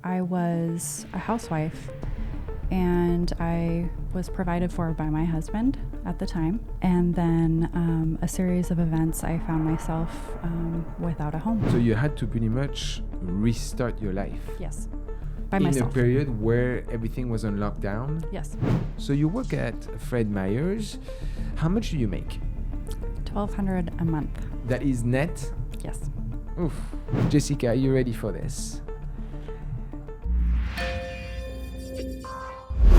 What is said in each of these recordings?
I was a housewife and I was provided for by my husband at the time. And then a series of events, I found myself without a home. So you had to pretty much restart your life. Yes, by in myself. a period where everything was on lockdown. Yes. So you work at Fred Meyer's. How much do you make? $1,200 a month. That is net? Yes. Oof. Jessica, are you ready for this?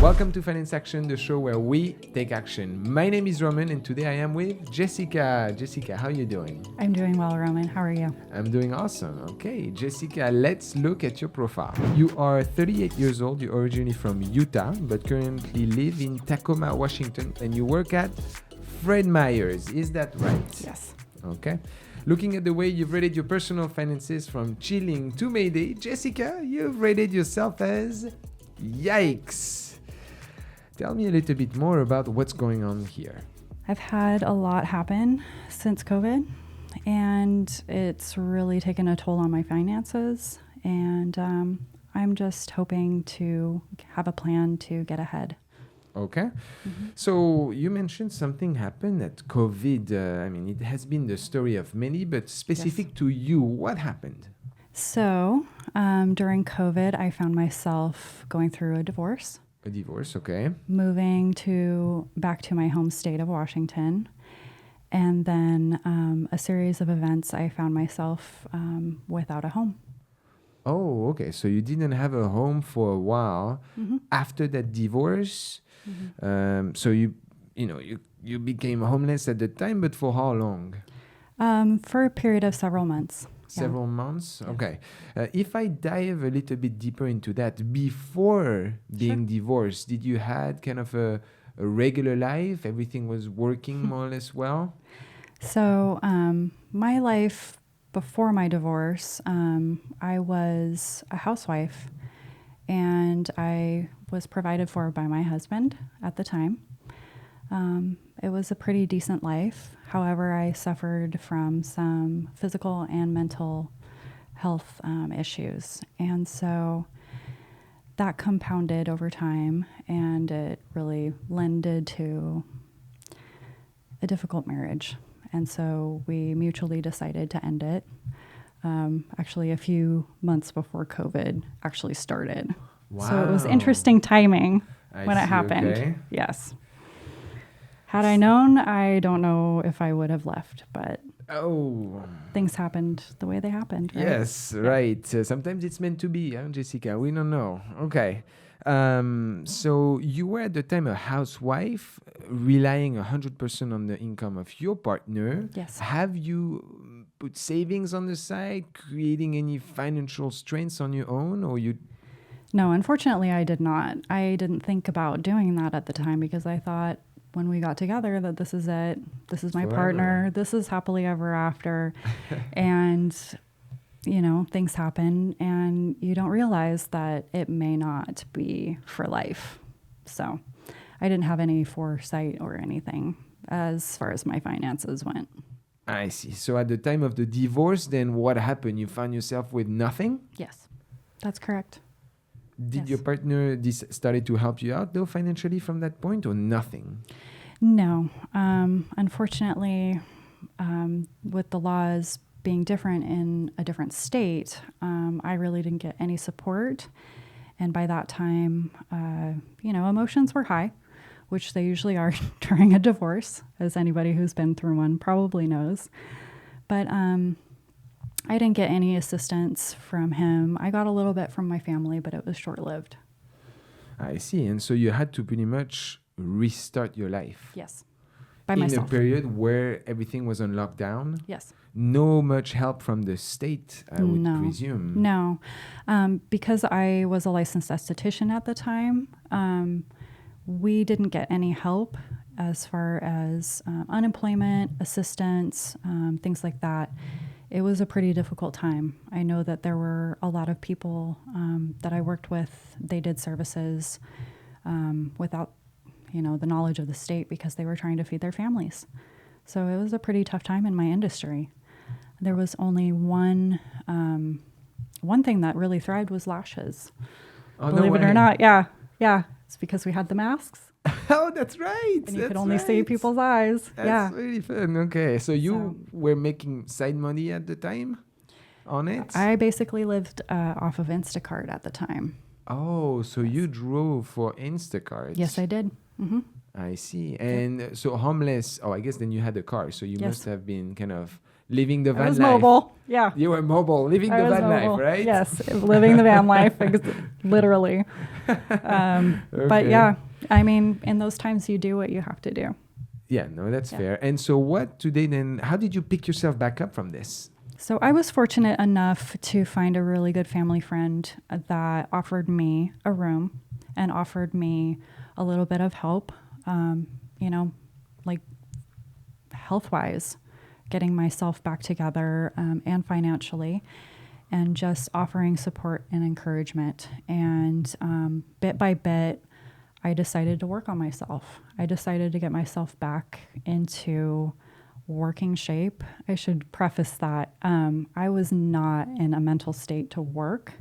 Welcome to Finance Action, the show where we take action. My name is Romain and today I am with Jessica. Jessica, how are you doing? I'm doing well, Romain. How are you? I'm doing awesome. Okay, Jessica, let's look at your profile. You are 38 years old. You're originally from Utah, but currently live in Tacoma, Washington, and you work at Fred Meyer's. Is that right? Yes. Okay. Looking at the way you've rated your personal finances from chilling to Mayday, Jessica, you've rated yourself as yikes. Tell me a little bit more about what's going on here. I've had a lot happen since COVID, and it's really taken a toll on my finances. And I'm just hoping to have a plan to get ahead. Okay. Mm-hmm. So you mentioned something happened at COVID. It has been the story of many, but specific to you, what happened? So during COVID, I found myself going through a divorce. A divorce, okay. Moving back to my home state of Washington. And then a series of events, I found myself without a home. Oh, okay. So you didn't have a home for a while after that divorce. Mm-hmm. So you became homeless at the time, but for how long? For a period of several months. Several months? Yeah. Okay. If I dive a little bit deeper into that, before being divorced, did you had kind of a regular life? Everything was working more or less well? So my life before my divorce, I was a housewife and I was provided for by my husband at the time. It was a pretty decent life. However, I suffered from some physical and mental health issues. And so that compounded over time, and it really lended to a difficult marriage. And so we mutually decided to end it, actually a few months before COVID actually started. Wow. So it was interesting timing when it happened. Okay. Yes. Had I known, I don't know if I would have left, but things happened the way they happened. Right? Yes, right. Sometimes it's meant to be, Jessica. We don't know. Okay. So you were at the time a housewife, relying 100% on the income of your partner. Yes. Have you put savings on the side, creating any financial strengths on your own, or you? No, unfortunately, I did not. I didn't think about doing that at the time because I thought, when we got together, that this is it. This is my Forever. partner. This is happily ever after. And, things happen and you don't realize that it may not be for life. So I didn't have any foresight or anything as far as my finances went. I see. So at the time of the divorce, then what happened? You found yourself with nothing? Yes, that's correct. Did your partner started to help you out though financially from that point, or nothing? No. Unfortunately, with the laws being different in a different state, I really didn't get any support. And by that time, emotions were high, which they usually are during a divorce, as anybody who's been through one probably knows. But I didn't get any assistance from him. I got a little bit from my family, but it was short-lived. I see. And so you had to pretty much restart your life. Yes, by myself. In a period where everything was on lockdown? Yes. No much help from the state, I would presume. No. Because I was a licensed esthetician at the time, we didn't get any help as far as unemployment, assistance, things like that. It was a pretty difficult time. I know that there were a lot of people that I worked with. They did services without, the knowledge of the state because they were trying to feed their families. So it was a pretty tough time in my industry. There was only one one thing that really thrived was lashes. Oh, Believe no it or way. not. Yeah. Yeah. It's because we had the masks Oh, that's right. and you That's could only see right. people's eyes. That's Yeah. really fun. Okay, so you So- were making side money at the time on it? I basically lived off of Instacart at the time. Oh, so you drove for Instacart. Yes, I did. Mm-hmm. I see. And so homeless, oh, I guess then you had a car. So you Yes. must have been kind of living the I van was life. mobile. Yeah. You were mobile, living I the was van life, mobile. right? Yes, living the van life, literally. But Okay. yeah, I mean, in those times, you do what you have to do. Yeah, no, that's Yeah. fair. And so what today then, how did you pick yourself back up from this? So I was fortunate enough to find a really good family friend that offered me a room and offered me a little bit of help, like health-wise, getting myself back together and financially, and just offering support and encouragement. And bit by bit, I decided to work on myself. I decided to get myself back into working shape. I should preface that I was not in a mental state to work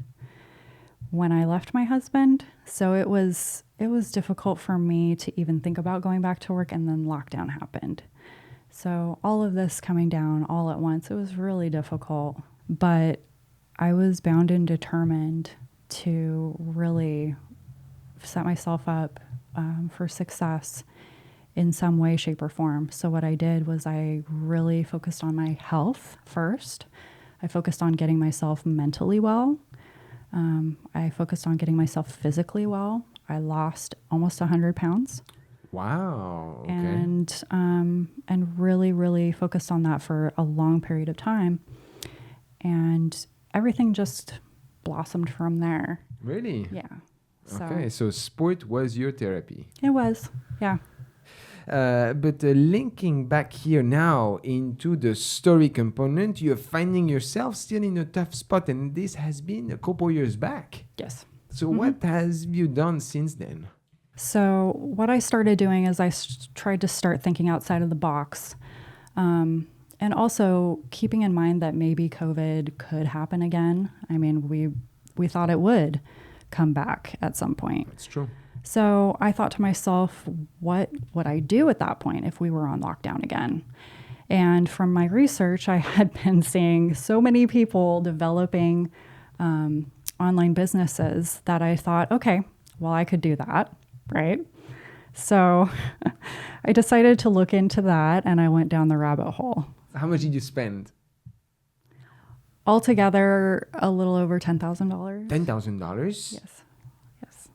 when I left my husband. So it was difficult for me to even think about going back to work, and then lockdown happened. So all of this coming down all at once, it was really difficult, but I was bound and determined to really set myself up for success in some way, shape, or form. So what I did was I really focused on my health first. I focused on getting myself mentally well. I focused on getting myself physically well. I lost almost 100 pounds. Wow. Okay. And really, really focused on that for a long period of time. And everything just blossomed from there. Really? Yeah. Okay, so sport was your therapy. It was, yeah. But linking back here now into the story component, you're finding yourself still in a tough spot, and this has been a couple years back. Yes. So what has you done since then? So what I started doing is I tried to start thinking outside of the box, and also keeping in mind that maybe COVID could happen again. I mean, we thought it would come back at some point. It's true. So I thought to myself, what would I do at that point if we were on lockdown again? And from my research, I had been seeing so many people developing online businesses that I thought, okay, well, I could do that, right? So I decided to look into that, and I went down the rabbit hole. How much did you spend? Altogether, a little over $10,000. $10,000 Yes. Yes.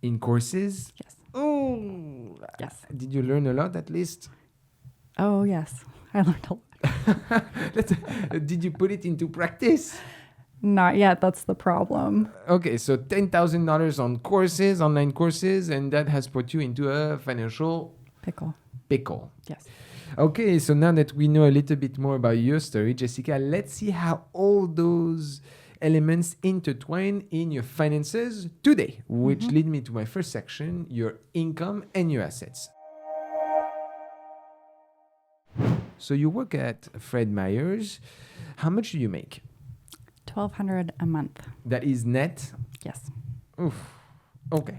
in courses? Yes. Oh, Yes. Did you learn a lot at least? Oh, yes. I learned a lot. Did you put it into practice? Not yet. That's the problem. Okay, so $10,000 on courses, online courses, and that has put you into a financial Pickle. pickle. Yes. Okay, so now that we know a little bit more about your story, Jessica, let's see how all those elements intertwine in your finances today, which lead me to my first section, your income and your assets. So you work at Fred Meyer's. How much do you make? $1,200 a month. That is net? Yes. Oof. Okay.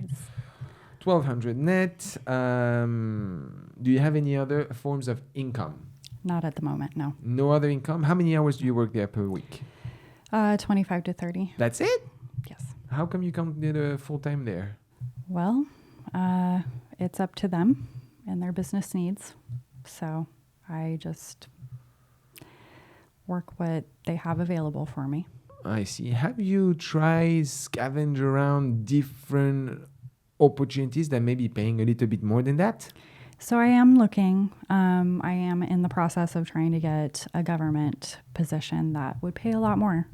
1,200 net. Do you have any other forms of income? Not at the moment. No. No other income? How many hours do you work there per week? 25 to 30. That's it? Yes. How come you can't get a full-time there? Well, it's up to them and their business needs. So I just work what they have available for me. I see. Have you tried scavenge around different opportunities that may be paying a little bit more than that? So I am looking. I am in the process of trying to get a government position that would pay a lot more.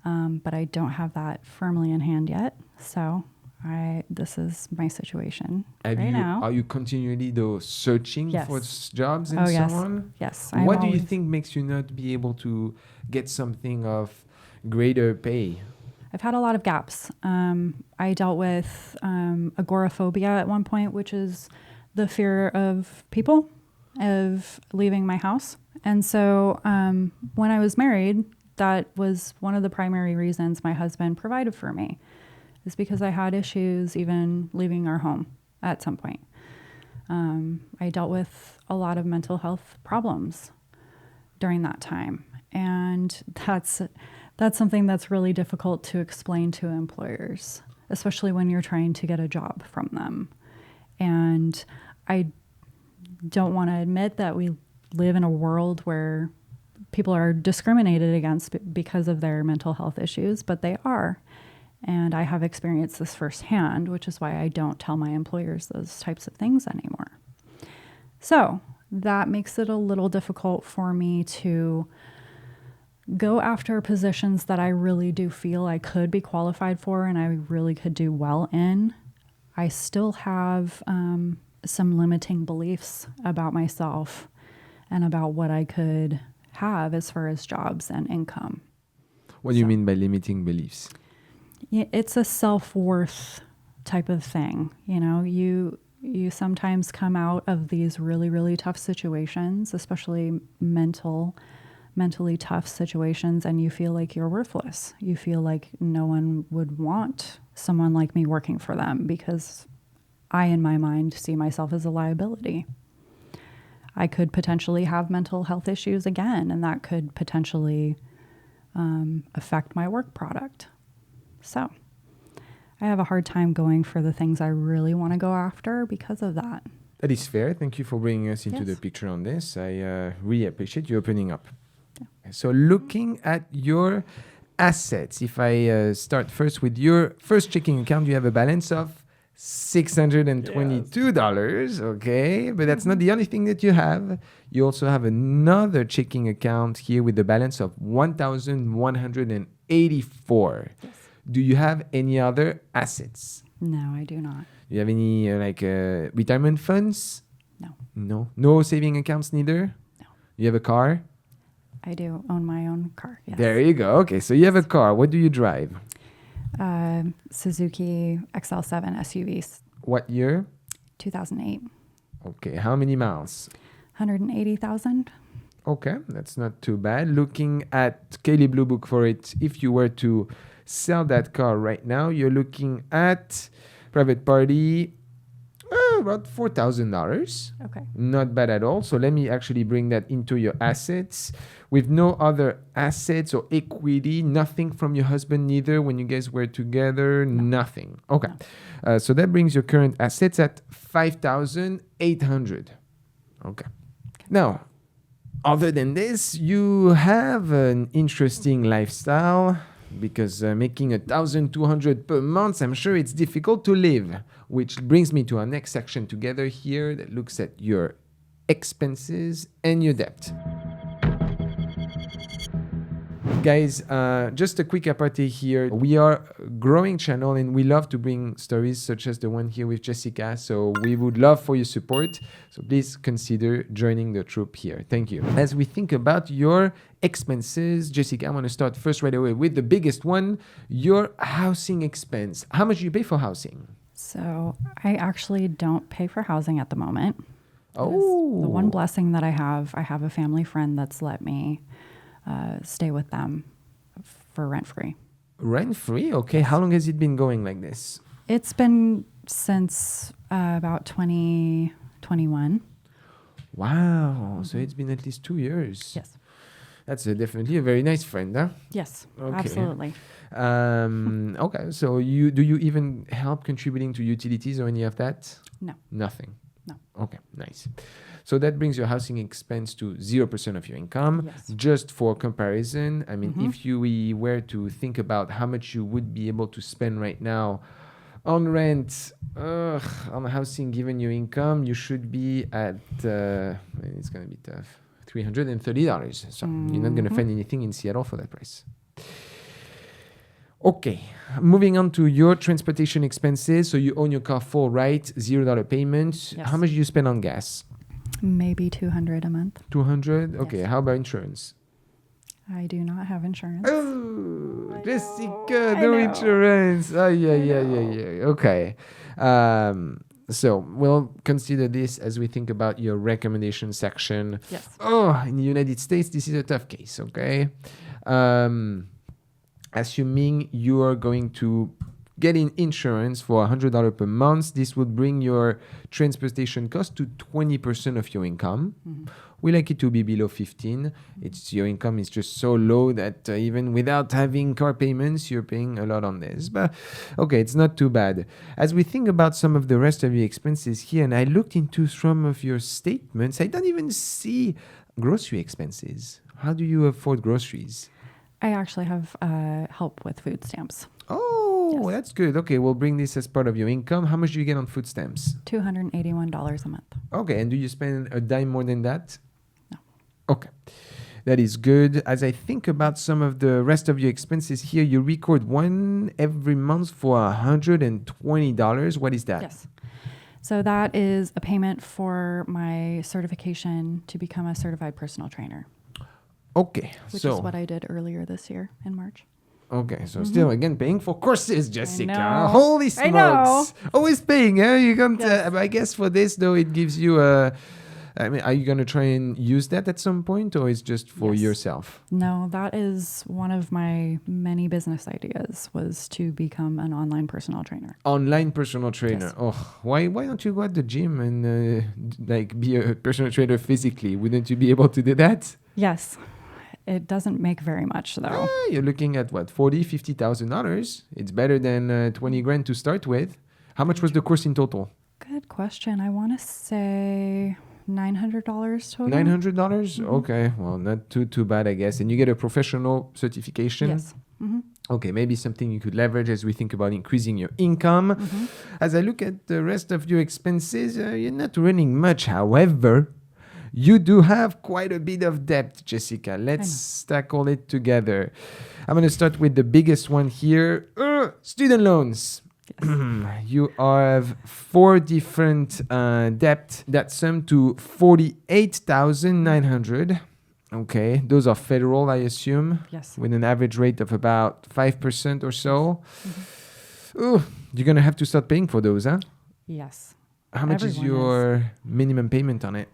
But I don't have that firmly in hand yet. So this is my situation now. Are you continually though searching Yes. for jobs and yes. so on? Yes. What do you think makes you not be able to get something of greater pay? I've had a lot of gaps. I dealt with agoraphobia at one point, which is the fear of people, of leaving my house. And so when I was married, that was one of the primary reasons my husband provided for me, is because I had issues even leaving our home at some point. I dealt with a lot of mental health problems during that time. And that's something that's really difficult to explain to employers, especially when you're trying to get a job from them. And I don't want to admit that we live in a world where people are discriminated against because of their mental health issues, but they are. And I have experienced this firsthand, which is why I don't tell my employers those types of things anymore. So that makes it a little difficult for me to go after positions that I really do feel I could be qualified for and I really could do well in. I still have some limiting beliefs about myself and about what I could have as far as jobs and income. What do you mean by limiting beliefs? It's a self-worth type of thing. You know, you sometimes come out of these really, really tough situations, especially mentally tough situations, and you feel like you're worthless. You feel like no one would want someone like me working for them because I, in my mind, see myself as a liability. I could potentially have mental health issues again, and that could potentially affect my work product. So I have a hard time going for the things I really want to go after because of that. That is fair. Thank you for bringing us into Yes. the picture on this. I really appreciate you opening up. Yeah. So looking at your assets, if I start first with your first checking account, you have a balance of $622, okay? But that's not the only thing that you have. You also have another checking account here with a balance of $1,184. Yes. Do you have any other assets? No, I do not. Do you have any retirement funds? No. No. No saving accounts neither? No. You have a car? I do own my own car. Yes. There you go. Okay, so you have a car. What do you drive? Suzuki XL7 SUVs, What year? 2008. Okay, how many miles? 180,000. Okay, that's not too bad. Looking at Kaylee Blue Book for it, if you were to sell that car right now, you're looking at private party about $4,000. Okay. Not bad at all. So let me actually bring that into your assets. With no other assets or equity, nothing from your husband neither when you guys were together, nothing. Okay. So that brings your current assets at $5,800. Okay. Now, other than this, you have an interesting lifestyle because making $1,200 per month, I'm sure it's difficult to live, which brings me to our next section together here that looks at your expenses and your debt. Guys, just a quick aparté here. We are a growing channel and we love to bring stories such as the one here with Jessica. So we would love for your support. So please consider joining the troop here. Thank you. As we think about your expenses, Jessica, I want to start first right away with the biggest one, your housing expense. How much do you pay for housing? So I actually don't pay for housing at the moment. Oh. The one blessing that I have a family friend that's let me stay with them for rent-free. Rent-free? Okay. How long has it been going like this? It's been since about 2021. Wow. So it's been at least 2 years. Yes. That's definitely a very nice friend, huh? Yes, Okay. absolutely. Okay. So do you even help contributing to utilities or any of that? No. Nothing. No. Okay. Nice. So that brings your housing expense to 0% of your income. Yes. Just for comparison, I mean, if we were to think about how much you would be able to spend right now on rent, on housing, given your income, you should be at, it's going to be tough, $330. So you're not going to find anything in Seattle for that price. Okay, moving on to your transportation expenses. So you own your car full, right? $0 payments. Yes. How much do you spend on gas? Maybe $200 a month. 200. Okay, Yes. how about insurance? I do not have insurance. Oh, I Jessica, know. no I know. insurance. Oh, yeah. Okay. So we'll consider this as we think about your recommendation section. Yes. Oh, in the United States, this is a tough case, okay? Assuming you are going to get in insurance for $100 per month, this would bring your transportation cost to 20% of your income. We like it to be below 15. It's your income is just so low that even without having car payments, you're paying a lot on this. But okay, it's not too bad. As we think about some of the rest of your expenses here, and I looked into some of your statements, I don't even see grocery expenses. How do you afford groceries? I actually have help with food stamps. Oh, Yes. that's good. Okay, we'll bring this as part of your income. How much do you get on food stamps? $281 a month. Okay, and do you spend a dime more than that? No. Okay, that is good. As I think about some of the rest of your expenses here, you record one every month for $120. What is that? Yes. So that is a payment for my certification to become a certified personal trainer, Okay, which so is what I did earlier this year in March. okay, so still again paying for courses, Jessica. know. Holy I know. smokes! Always paying, eh? You can't. Yes. I guess for this though, it gives you a. I mean, are you gonna try and use that at some point, or is just for Yes. yourself? No, that is one of my many business ideas, was to become an online personal trainer. Online personal trainer. Yes. Oh, why don't you go at the gym and like be a personal trainer physically? Wouldn't you be able to do that? Yes. It doesn't make very much though. You're looking at what, $40,000-$50,000. It's better than 20 grand to start with. How much was the course in total? Good question. I want to say $900 total. $900. Okay, well, not too bad, I guess. And you get a professional certification. Yes. Mm-hmm. Okay, maybe something you could leverage as we think about increasing your income. Mm-hmm. As I look at the rest of your expenses, you're not running much. However, you do have quite a bit of debt, Jessica. Let's tackle it together. I'm going to start with the biggest one here. Student loans. Yes. You have 4 different debt that sum to $48,900. Okay, those are federal, I assume, Yes. with an average rate of about 5% or so. Mm-hmm. Ooh, you're going to have to start paying for those, huh? Yes. How much is Everyone your minimum payment on it?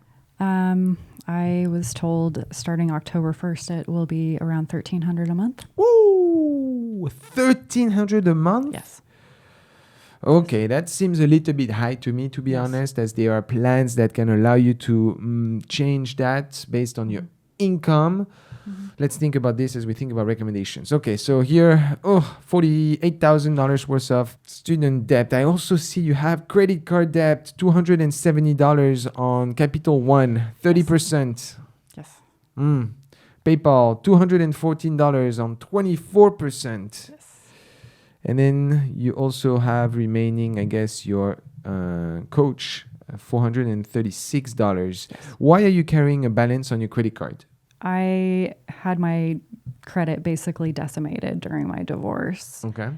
I was told starting October 1st, it will be around $1,300 a month. Woo! $1,300 a month? Yes. Okay, that seems a little bit high to me, to be Yes. honest, as there are plans that can allow you to change that based on your income. Mm-hmm. Let's think about this as we think about recommendations. Okay, so here, $48,000 worth of student debt. I also see you have credit card debt, $270 on Capital One, 30%. Yes. PayPal, $214 on 24%. Yes. And then you also have remaining, I guess, your coach, $436. Yes. Why are you carrying a balance on your credit card? I had my credit basically decimated during my divorce. Okay.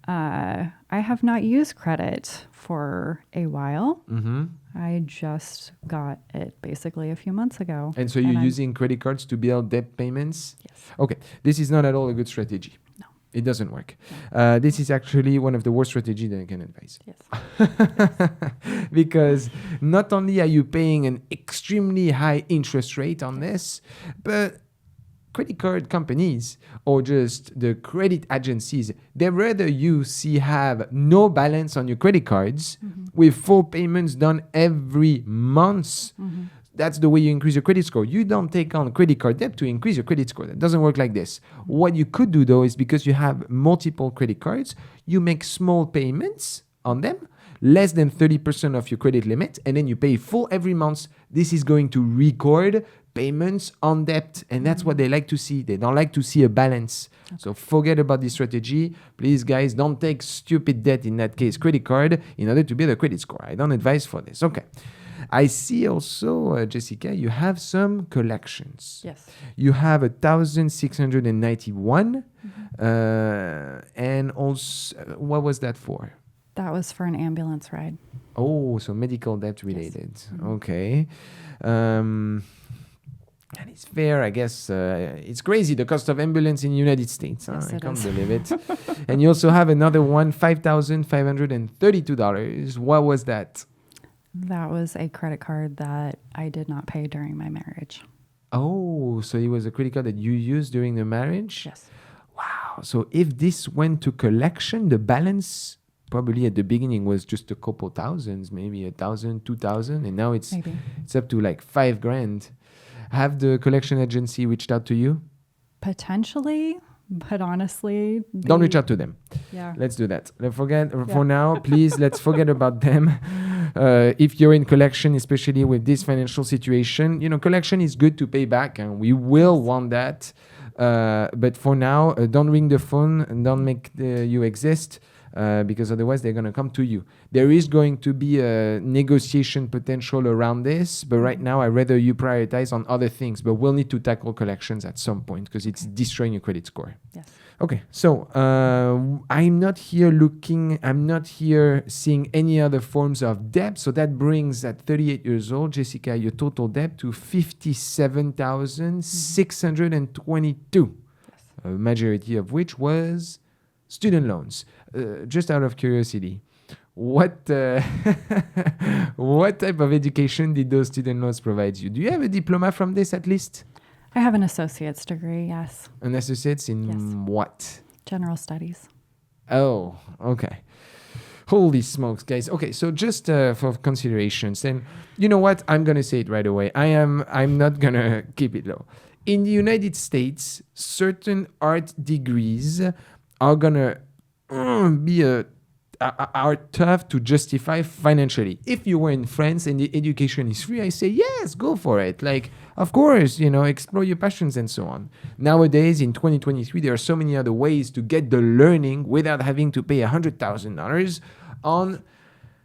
I have not used credit for a while. Mm-hmm. I just got it basically a few months ago. And so you're I'm- using credit cards to build debt payments? Yes. Okay. This is not at all a good strategy. No. It doesn't work. This is actually one of the worst strategies that I can advise. Yes. Because not only are you paying an extremely high interest rate on this, but credit card companies or just the credit agencies, they rather you see have no balance on your credit cards with full payments done every month. That's the way you increase your credit score. You don't take on credit card debt to increase your credit score. That doesn't work like this. What you could do though is because you have multiple credit cards, you make small payments on them, less than 30% of your credit limit, and then you pay full every month. This is going to record payments on debt, and that's what they like to see. They don't like to see a balance. So forget about this strategy. Please, guys, don't take stupid debt, in that case, credit card, in order to build a credit score. I don't advise for this. Okay. I see also, Jessica, you have some collections. Yes. You have 1,691, and also, what was that for? That was for an ambulance ride. Oh, so medical debt related. Yes. Okay. And it's fair, I guess. It's crazy, the cost of ambulance in the United States. Yes, I it can't is. believe it. And you also have another one, $5,532. What was that? That was a credit card that I did not pay during my marriage. Oh, so it was a credit card that you used during the marriage? Yes. Wow. So if this went to collection, the balance probably at the beginning was just a couple thousands, maybe 1,000, 2,000, and now it's up to like $5,000. Have the collection agency reached out to you? Potentially, but honestly, don't reach out to them. Yeah. Let's do that. For now, please, let's forget about them. If you're in collection, especially with this financial situation, collection is good to pay back, and we will want that. But for now, don't ring the phone and don't make you exist. Because otherwise they're going to come to you. There is going to be a negotiation potential around this, but right now I'd rather you prioritize on other things. But we'll need to tackle collections at some point because it's destroying your credit score. Yes. Okay, so I'm not here seeing any other forms of debt. So that brings, at 38 years old, Jessica, your total debt to $57,622. Yes. A majority of which was student loans. Just out of curiosity, what what type of education did those student loans provide you? Do you have a diploma from this at least? I have an associate's degree, yes. An associate's in what? General studies. Oh, okay. Holy smokes, guys. Okay, so just for considerations, and you know what? I'm going to say it right away. I'm not going to keep it low. In the United States, certain art degrees are going to are tough to justify financially. If you were in France and the education is free, I say, yes, go for it. Like, of course, explore your passions and so on. Nowadays, in 2023, there are so many other ways to get the learning without having to pay $100,000 on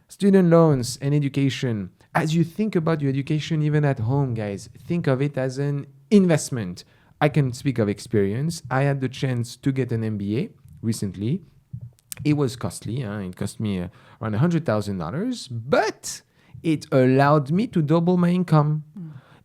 student loans and education. As you think about your education, even at home, guys, think of it as an investment. I can speak of experience. I had the chance to get an MBA recently. It was costly. It cost me around $100,000, but it allowed me to double my income.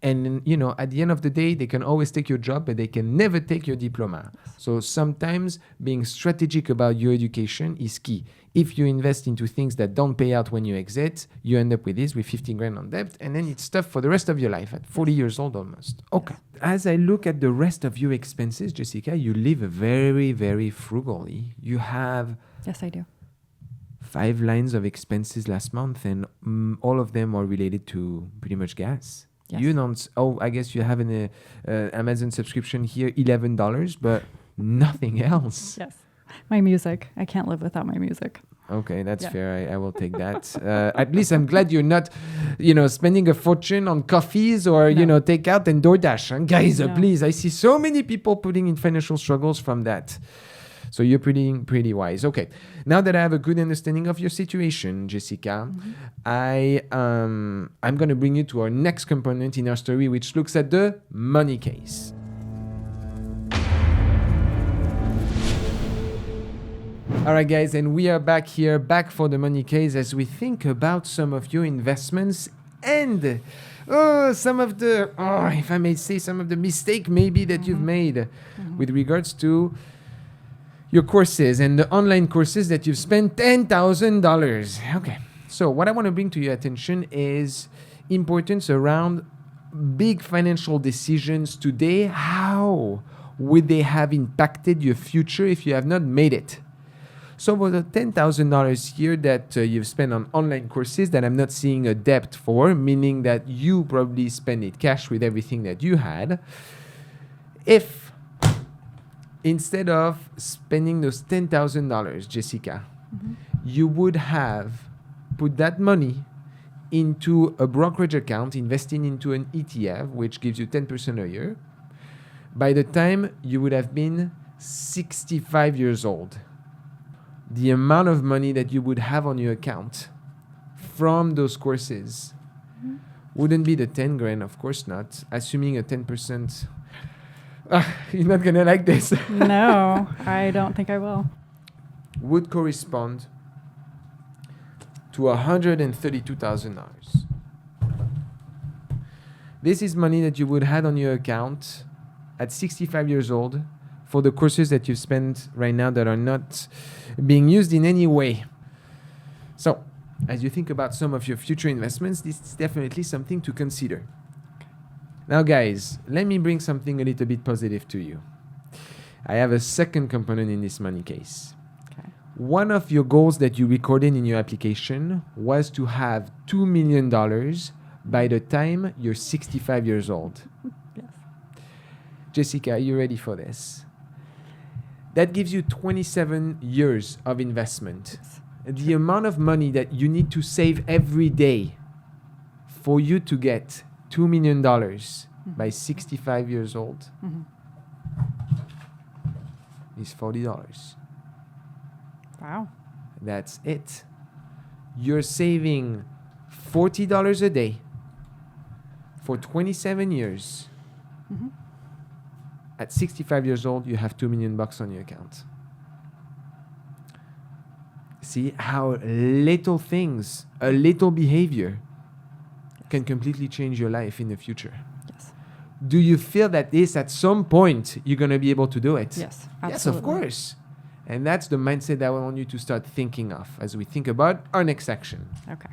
And, at the end of the day, they can always take your job, but they can never take your diploma. So sometimes being strategic about your education is key. If you invest into things that don't pay out when you exit, you end up with this, with 15 grand on debt, and then it's tough for the rest of your life at 40 years old almost. Okay. As I look at the rest of your expenses, Jessica, you live very, very frugally. You have... Yes, I do. 5 lines of expenses last month, and all of them are related to pretty much gas. Yes. You don't... Oh, I guess you have an Amazon subscription here, $11, but nothing else. Yes. My music. I can't live without my music. Okay, that's fair. I will take that. At least I'm glad you're not, spending a fortune on coffees or, takeout and DoorDash. And guys, please, I see so many people putting in financial struggles from that. So you're pretty wise. Okay. Now that I have a good understanding of your situation, Jessica, I'm going to bring you to our next component in our story, which looks at the money case. All right, guys, and we are back for the money case as we think about some of your investments and some of the, if I may say, some of the mistake maybe that you've made with regards to your courses and the online courses that you've spent $10,000. Okay, so what I want to bring to your attention is importance around big financial decisions today. How would they have impacted your future if you have not made it? So for the $10,000 here that you've spent on online courses that I'm not seeing a debt for, meaning that you probably spend it cash with everything that you had, if instead of spending those $10,000, Jessica, you would have put that money into a brokerage account, investing into an ETF, which gives you 10% a year, by the time you would have been 65 years old, the amount of money that you would have on your account from those courses wouldn't be the 10 grand, of course not, assuming a 10%. You're not going to like this. No, I don't think I will. Would correspond to $132,000. This is money that you would have on your account at 65 years old for the courses that you've spent right now that are not being used in any way. So, as you think about some of your future investments, this is definitely something to consider. Now, guys, let me bring something a little bit positive to you. I have a second component in this money case. Okay. One of your goals that you recorded in your application was to have $2 million by the time you're 65 years old. Yes. Jessica, are you ready for this? That gives you 27 years of investment. Yes. The amount of money that you need to save every day for you to get $2 million by 65 years old is $40. Wow. That's it. You're saving $40 a day for 27 years. At 65 years old, you have $2 million on your account. See how little things, a little behavior can completely change your life in the future. Yes. Do you feel that this at some point you're going to be able to do it? Yes, absolutely. Yes, of course. And that's the mindset that I want you to start thinking of as we think about our next section. Okay.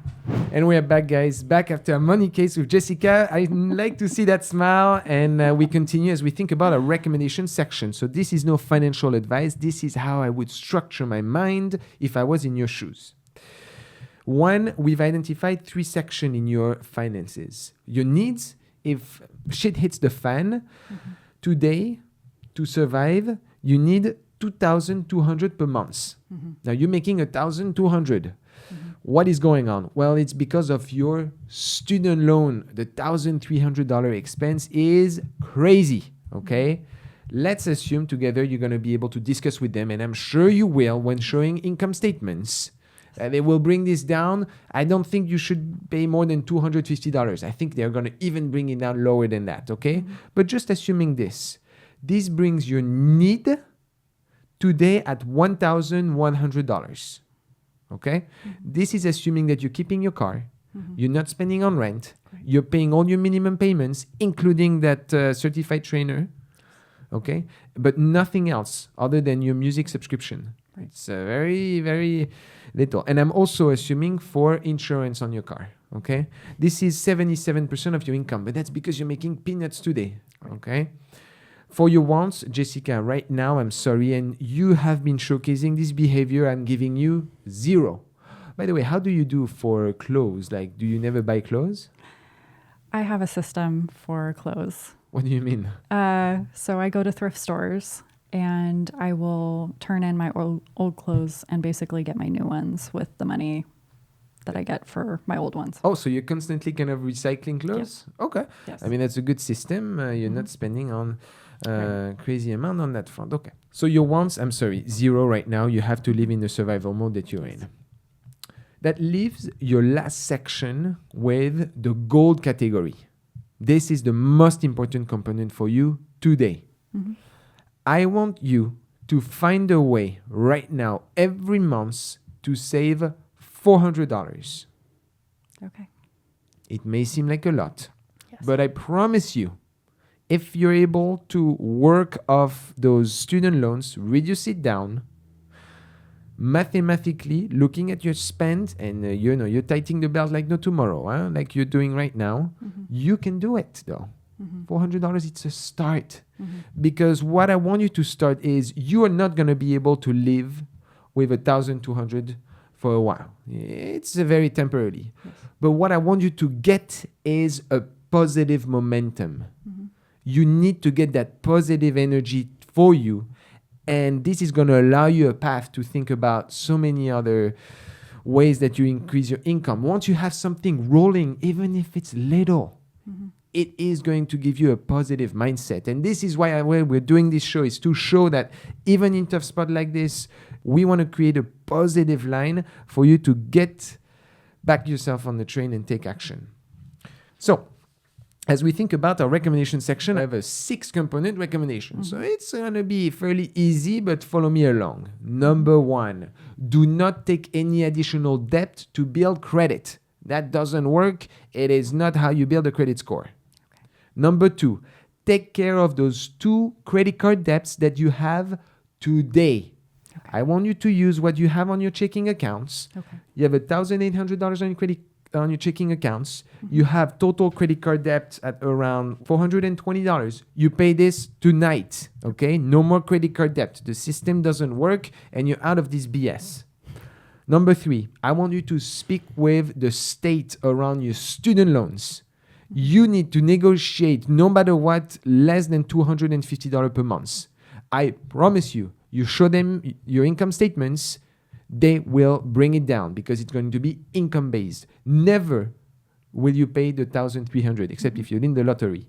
And we are back, guys, back after a money case with Jessica. I like to see that smile, and we continue as we think about our recommendation section. So this is no financial advice. This is how I would structure my mind if I was in your shoes. One, we've identified 3 sections in your finances. Your needs, if shit hits the fan, today, to survive, you need $2,200 per month. Now you're making $1,200. What is going on? Well, it's because of your student loan. The $1,300 expense is crazy. Okay. Let's assume together you're going to be able to discuss with them, and I'm sure you will when showing income statements. They will bring this down. I don't think you should pay more than $250. I think they're going to even bring it down lower than that. Okay. But just assuming this brings your need today at $1,100. Okay? This is assuming that you're keeping your car, you're not spending on rent, you're paying all your minimum payments, including that certified trainer, okay? But nothing else other than your music subscription. Right. It's very, very little. And I'm also assuming for insurance on your car, okay? This is 77% of your income, but that's because you're making peanuts today, okay? For your wants, Jessica, right now, I'm sorry, and you have been showcasing this behavior. I'm giving you 0. By the way, how do you do for clothes? Like, do you never buy clothes? I have a system for clothes. What do you mean? So I go to thrift stores and I will turn in my old clothes and basically get my new ones with the money that I get for my old ones. Oh, so you're constantly kind of recycling clothes? Yes. Okay. Yes. I mean, that's a good system. You're not spending on crazy amount on that front. Okay. So your wants, I'm sorry, 0 right now. You have to live in the survival mode that you're in. That leaves your last section with the gold category. This is the most important component for you today. I want you to find a way right now, every month, to save $400. Okay. It may seem like a lot, but I promise you, if you're able to work off those student loans, reduce it down, mathematically, looking at your spend, and you're tightening the belt like no tomorrow, like you're doing right now, you can do it though. $400, it's a start. Because what I want you to start is you are not going to be able to live with $1,200 for a while. It's very temporary. Yes. But what I want you to get is a positive momentum. You need to get that positive energy for you. And this is going to allow you a path to think about so many other ways that you increase your income. Once you have something rolling, even if it's little, it is going to give you a positive mindset. And this is why we're doing this show, is to show that even in tough spot like this, we want to create a positive line for you to get back yourself on the train and take action. So, as we think about our recommendation section, I have a 6-component recommendation. So it's going to be fairly easy, but follow me along. Number 1, do not take any additional debt to build credit. That doesn't work. It is not how you build a credit score. Okay. Number 2, take care of those 2 credit card debts that you have today. Okay. I want you to use what you have on your checking accounts. Okay. You have $1,800 on your credit on your checking accounts. You have total credit card debt at around $420. You pay this tonight, okay? No more credit card debt. The system doesn't work and you're out of this BS. Number 3, I want you to speak with the state around your student loans. You need to negotiate, no matter what, less than $250 per month. I promise you, you show them your income statements, they will bring it down because it's going to be income-based. Never will you pay the $1,300, except if you win the lottery.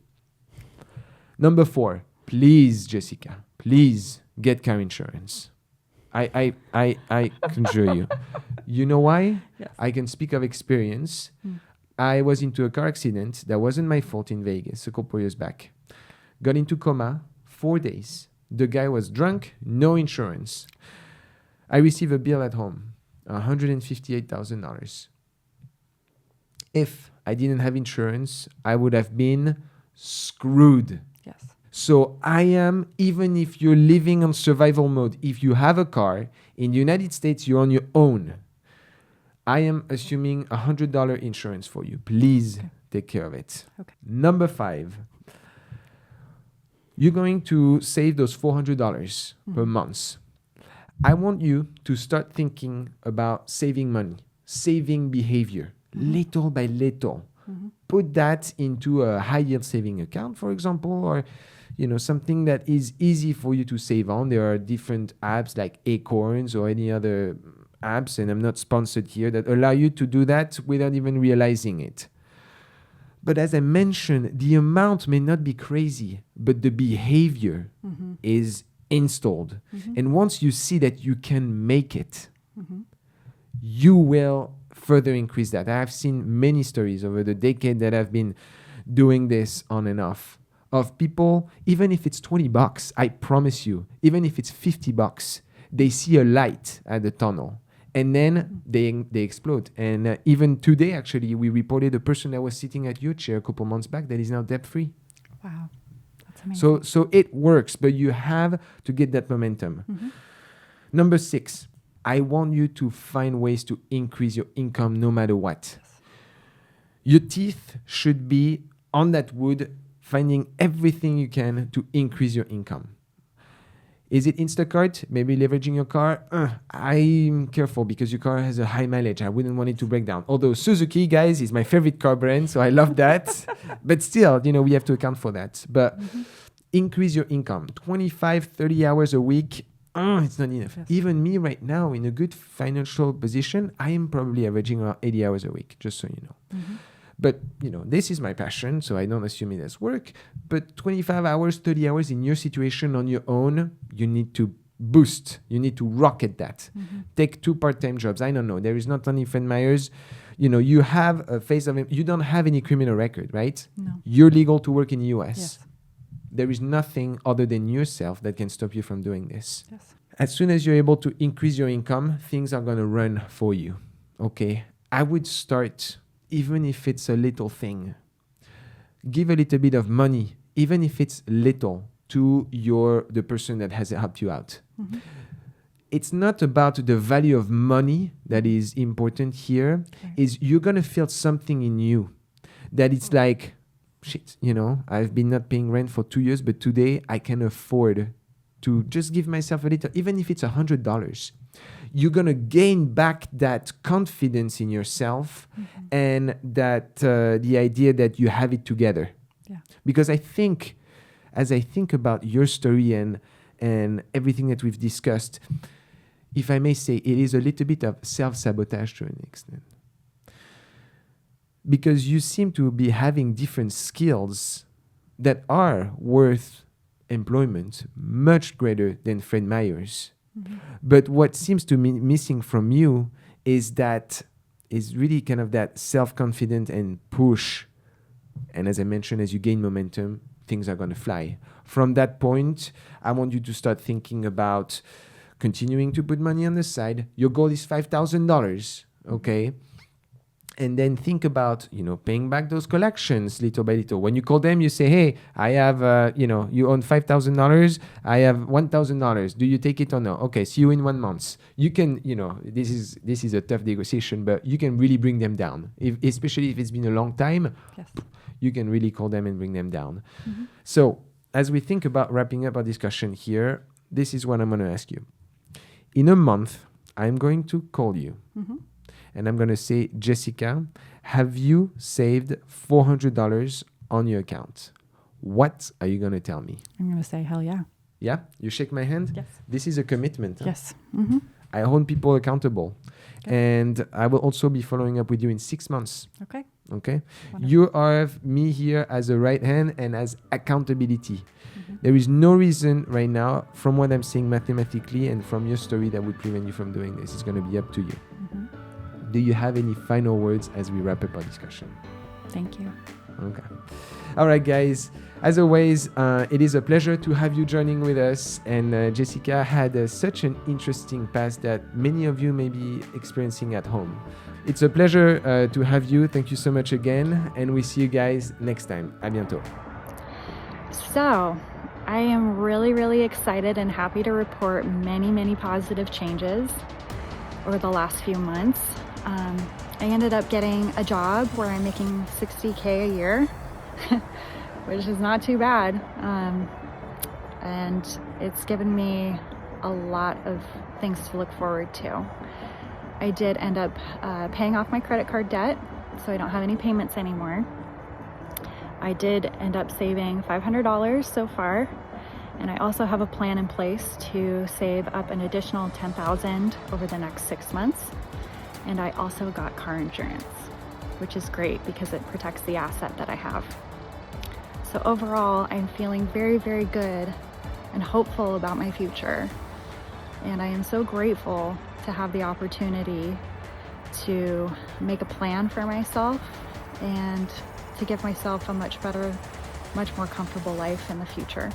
Number 4, please, Jessica, please get car insurance. I conjure you. You know why? Yes. I can speak of experience. I was into a car accident that wasn't my fault in Vegas a couple years back. Got into coma, 4 days. The guy was drunk, no insurance. I received a bill at home, $158,000. If I didn't have insurance, I would have been screwed. Yes. So I am, even if you're living on survival mode, if you have a car, in the United States, you're on your own. I am assuming $100 insurance for you. Please take care of it. Okay. Number 5, you're going to save those $400 per month. I want you to start thinking about saving money, saving behavior, little by little. Put that into a high yield saving account, for example, or something that is easy for you to save on. There are different apps like Acorns or any other apps, and I'm not sponsored here, that allow you to do that without even realizing it. But as I mentioned, the amount may not be crazy, but the behavior is installed. And once you see that you can make it, you will further increase that. I have seen many stories over the decade that I've been doing this on and off, of people, even if it's $20, I promise you, even if it's $50, they see a light at the tunnel. And then they explode. And even today, actually, we reported a person that was sitting at your chair a couple months back that is now debt-free. Wow. That's amazing. So it works, but you have to get that momentum. Number 6, I want you to find ways to increase your income no matter what. Yes. Your teeth should be on that wood, finding everything you can to increase your income. Is it Instacart? Maybe leveraging your car? I'm careful because your car has a high mileage. I wouldn't want it to break down. Although Suzuki, guys, is my favorite car brand, so I love that. But still, we have to account for that. But increase your income. 25, 30 hours a week, it's not enough. Yes. Even me right now, in a good financial position, I am probably averaging around 80 hours a week, just so you know. But, this is my passion, so I don't assume it as work. But 25 hours, 30 hours in your situation on your own, you need to boost. You need to rocket that. Take 2 part-time jobs. I don't know. There is not only Fred Meyers. You have a face of... You don't have any criminal record, right? No. You're legal to work in the US. Yes. There is nothing other than yourself that can stop you from doing this. Yes. As soon as you're able to increase your income, things are going to run for you. Okay? I would start... even if it's a little thing, give a little bit of money, even if it's little, to the person that has helped you out. It's not about the value of money that is important here. Right. Is you're going to feel something in you that it's like, shit, I've been not paying rent for 2 years, but today I can afford to just give myself a little, even if it's $100. You're going to gain back that confidence in yourself and that the idea that you have it together. Yeah. Because as I think about your story and everything that we've discussed, if I may say, it is a little bit of self-sabotage to an extent. Because you seem to be having different skills that are worth employment much greater than Fred Meyers. But what seems to be missing from you is really kind of that self-confidence and push. And as I mentioned, as you gain momentum, things are going to fly. From that point, I want you to start thinking about continuing to put money on the side. Your goal is $5,000, okay? And then think about, paying back those collections little by little. When you call them, you say, hey, I have, you own $5,000. I have $1,000. Do you take it or no? Okay, see you in 1 month. You can, this is a tough negotiation, but you can really bring them down. Especially if it's been a long time, Yes. you can really call them and bring them down. So as we think about wrapping up our discussion here, this is what I'm going to ask you. In a month, I'm going to call you. And I'm going to say, Jessica, have you saved $400 on your account? What are you going to tell me? I'm going to say, hell yeah. Yeah? You shake my hand? Yes. This is a commitment. Huh? Yes. I hold people accountable. Okay. And I will also be following up with you in 6 months. Okay. Okay? Wonderful. You are me here as a right hand and as accountability. There is no reason right now, from what I'm saying mathematically and from your story, that would prevent you from doing this. It's going to be up to you. Do you have any final words as we wrap up our discussion? Thank you. Okay. All right, guys. As always, it is a pleasure to have you joining with us. And Jessica had such an interesting past that many of you may be experiencing at home. It's a pleasure to have you. Thank you so much again. And we see you guys next time. À bientôt. So, I am really, really excited and happy to report many, many positive changes over the last few months. I ended up getting a job where I'm making $60K a year, which is not too bad. And it's given me a lot of things to look forward to. I did end up paying off my credit card debt, so I don't have any payments anymore. I did end up saving $500 so far, and I also have a plan in place to save up an additional $10,000 over the next 6 months. And I also got car insurance, which is great because it protects the asset that I have. So overall, I'm feeling very, very good and hopeful about my future. And I am so grateful to have the opportunity to make a plan for myself and to give myself a much better, much more comfortable life in the future.